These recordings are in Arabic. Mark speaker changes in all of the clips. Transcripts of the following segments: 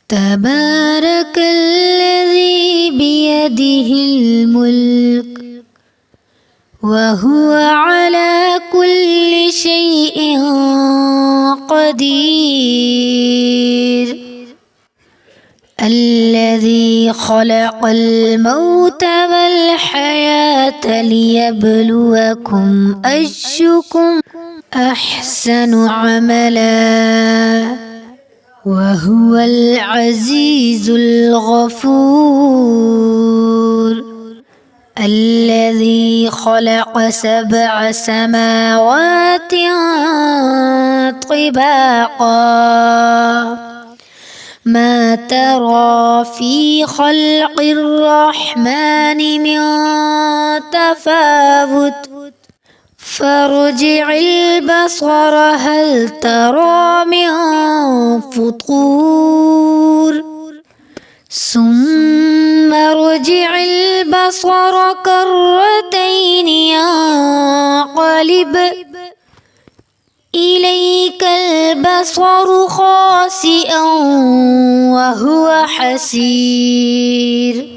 Speaker 1: تبارك الذي بيده الملك وهو على كل شيء قدير الذي خلق الموت والحياة ليبلوكم أيكم أحسن عملا وهو العزيز الغفور الذي خلق 7 سماوات طباقا ما ترى في خلق الرحمن من تفاوت فارجع البصر هل ترى من فطور ثم ارجع البصر كرتين ينقلب إليك البصر خاسئا وهو حسير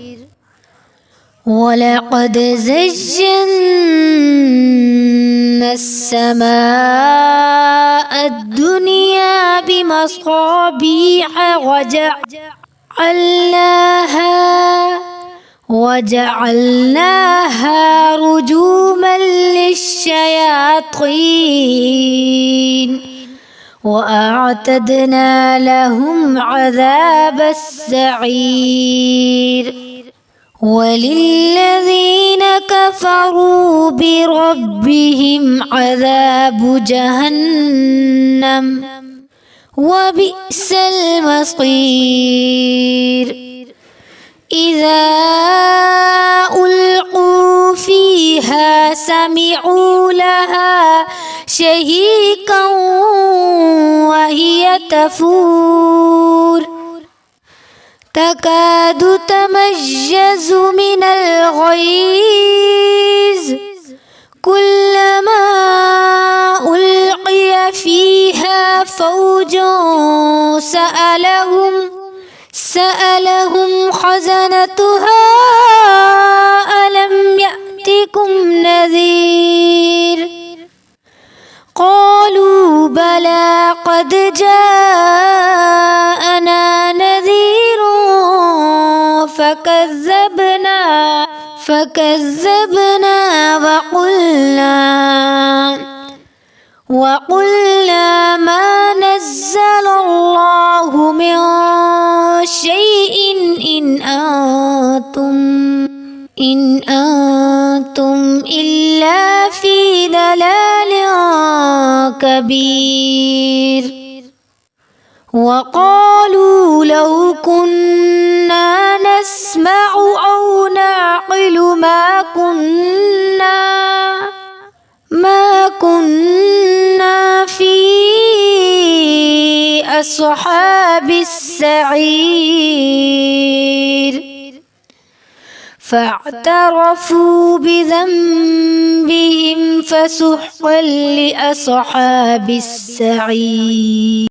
Speaker 1: ولقد زينا السماء الدنيا بمصابيح وجعلناها رجوما للشياطين وأعتدنا لهم عذاب السعير وللذين كفروا بربهم عذاب جهنم وبئس المصير إذا ألقوا فيها سمعوا لها شهيقا وهي تفور تكاد تميز من الغيظ كلما ألقي فيها فوج سألهم خزنتها ألم يأتكم نذير قالوا بلى قد جاءنا نذير فكذبنا وقلنا ما نزل الله من شيء إن أنتم إلا في ضلال كبير وقالوا لو كنا نسمع أو نعقل ما كنا في أصحاب السعير فاعترفوا بذنبهم فسحقا لأصحاب السعير.